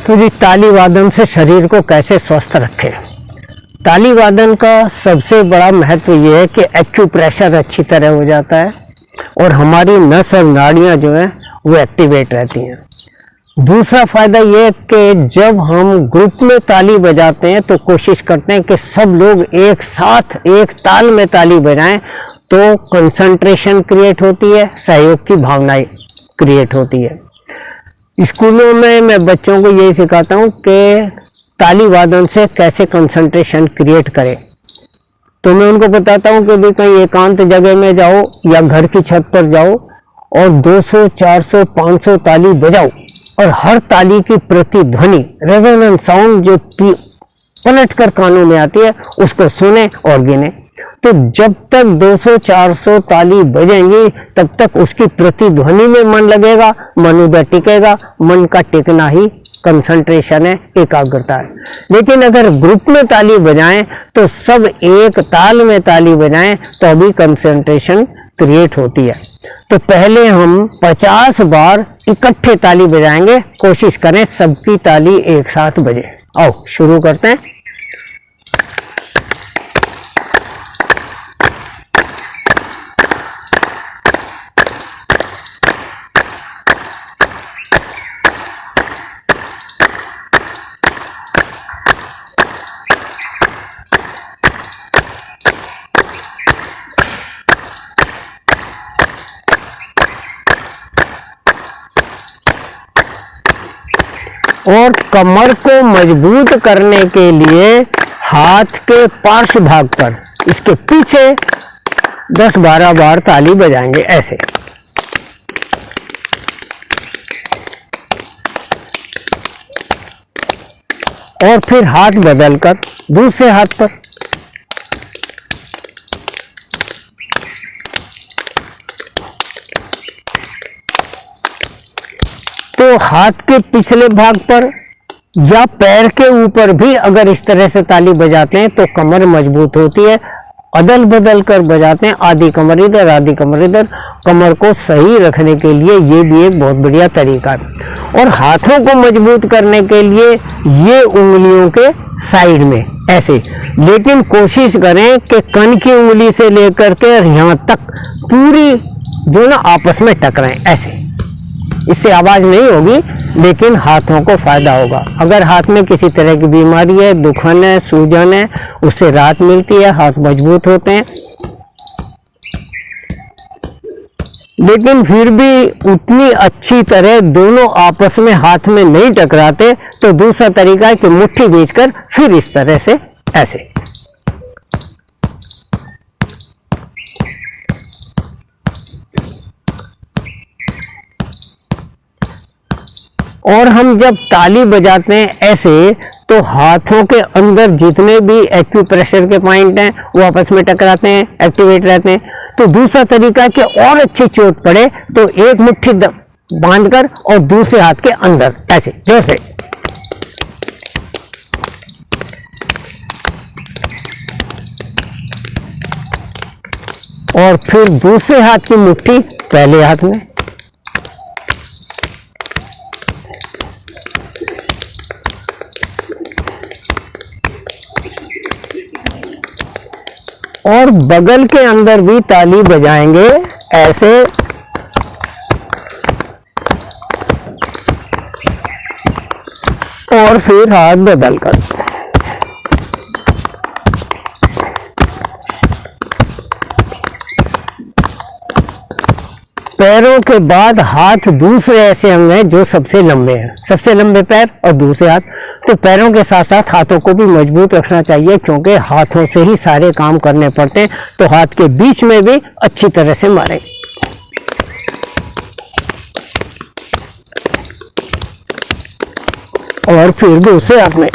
तो जी ताली वादन से शरीर को कैसे स्वस्थ रखें। ताली वादन का सबसे बड़ा महत्व ये है कि एक्यूप्रेशर अच्छी तरह हो जाता है और हमारी नस और नाड़ियाँ जो हैं वो एक्टिवेट रहती हैं। दूसरा फायदा ये है कि जब हम ग्रुप में ताली बजाते हैं तो कोशिश करते हैं कि सब लोग एक साथ एक ताल में ताली बजाएं, तो कंसंट्रेशन क्रिएट होती है, सहयोग की भावनाएं क्रिएट होती है। स्कूलों में मैं बच्चों को यही सिखाता हूँ कि ताली वादन से कैसे कंसंट्रेशन क्रिएट करें। तो मैं उनको बताता हूँ कि भी कहीं एकांत जगह में जाओ या घर की छत पर जाओ और 200, 400, 500 ताली बजाओ और हर ताली की प्रतिध्वनि रेजोनेंस साउंड जो पलट कर कानों में आती है उसको सुने और गिने। तो जब तक 200, 400 ताली बजेंगी तब तक उसकी प्रतिध्वनि में मन लगेगा, मन उधर टिकेगा। मन का टिकना ही कंसंट्रेशन है, एकाग्रता है। लेकिन अगर ग्रुप में ताली बजाएं तो सब एक ताल में ताली बजाएं तो अभी कंसंट्रेशन क्रिएट होती है। तो पहले हम 50 बार इकट्ठे ताली बजाएंगे, कोशिश करें सबकी ताली एक साथ बजे। आओ शुरू करते हैं। और कमर को मजबूत करने के लिए हाथ के पार्श्व भाग पर इसके पीछे 10-12 बार ताली बजाएंगे ऐसे। और फिर हाथ बदलकर दूसरे हाथ पर। तो हाथ के पिछले भाग पर या पैर के ऊपर भी अगर इस तरह से ताली बजाते हैं तो कमर मजबूत होती है। अदल बदल कर बजाते हैं, आधी कमर इधर आधी कमर इधर। कमर को सही रखने के लिए ये भी एक बहुत बढ़िया तरीका है। और हाथों को मजबूत करने के लिए ये उंगलियों के साइड में ऐसे, लेकिन कोशिश करें कि कन की उंगली से लेकर के यहाँ तक पूरी जो ना आपस में टकराएं ऐसे। इससे आवाज नहीं होगी लेकिन हाथों को फायदा होगा। अगर हाथ में किसी तरह की बीमारी है, दुखन है, सूजन है, उससे राहत मिलती है, हाथ मजबूत होते हैं। लेकिन फिर भी उतनी अच्छी तरह दोनों आपस में हाथ में नहीं टकराते तो दूसरा तरीका है कि मुट्ठी बींचकर फिर इस तरह से ऐसे। और हम जब ताली बजाते हैं ऐसे तो हाथों के अंदर जितने भी एक्यूप्रेशर के पॉइंट हैं वो आपस में टकराते हैं, एक्टिवेट रहते हैं। तो दूसरा तरीका है कि और अच्छी चोट पड़े तो एक मुट्ठी बांधकर और दूसरे हाथ के अंदर ऐसे जोर से। और फिर दूसरे हाथ की मुट्ठी पहले हाथ में। और बगल के अंदर भी ताली बजाएंगे ऐसे। और फिर हाथ बदलकर। पैरों के बाद हाथ दूसरे ऐसे अंग हैं जो सबसे लंबे हैं, सबसे लंबे पैर और दूसरे हाथ। तो पैरों के साथ साथ हाथों को भी मजबूत रखना चाहिए क्योंकि हाथों से ही सारे काम करने पड़ते हैं। तो हाथ के बीच में भी अच्छी तरह से मारें। और फिर दूसरे हाथ में।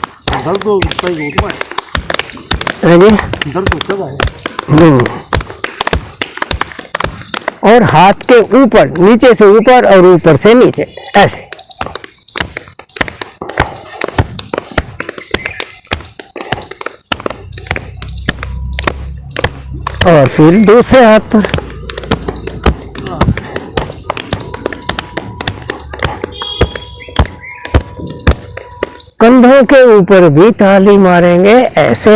और हाथ के ऊपर, नीचे से ऊपर और ऊपर से नीचे ऐसे। और फिर दूसरे हाथ पर। कंधों के ऊपर भी ताली मारेंगे ऐसे।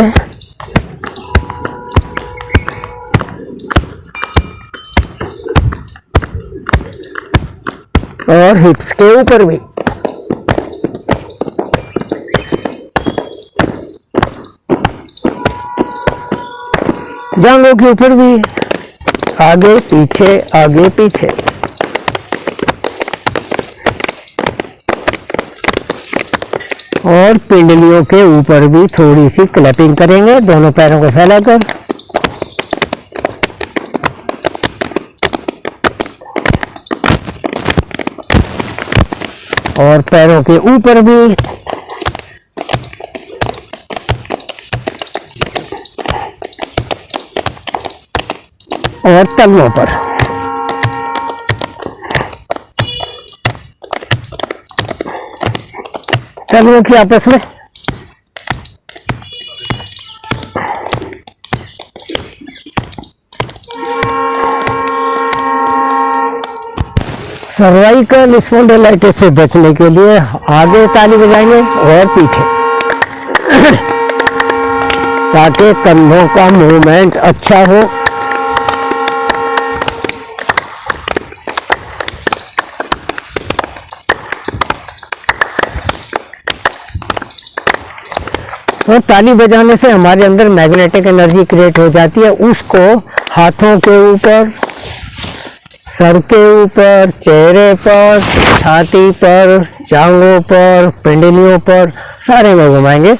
और हिप्स के ऊपर भी। जांघों के ऊपर भी, आगे पीछे आगे पीछे। और पिंडलियों के ऊपर भी थोड़ी सी क्लैपिंग करेंगे दोनों पैरों को फैलाकर। और पैरों के ऊपर भी। और तलवों पर। तलवों की आपस में। सर्वाइकल स्पॉन्डिलाइटिस से बचने के लिए आगे ताली बजाएंगे और पीछे, ताकि कंधों का मूवमेंट अच्छा हो। और ताली बजाने से हमारे अंदर मैग्नेटिक एनर्जी क्रिएट हो जाती है। उसको हाथों के ऊपर, सर के ऊपर, चेहरे पर, छाती पर, जांघों पर, पिंडलियों पर, सारे में घुमाएंगे।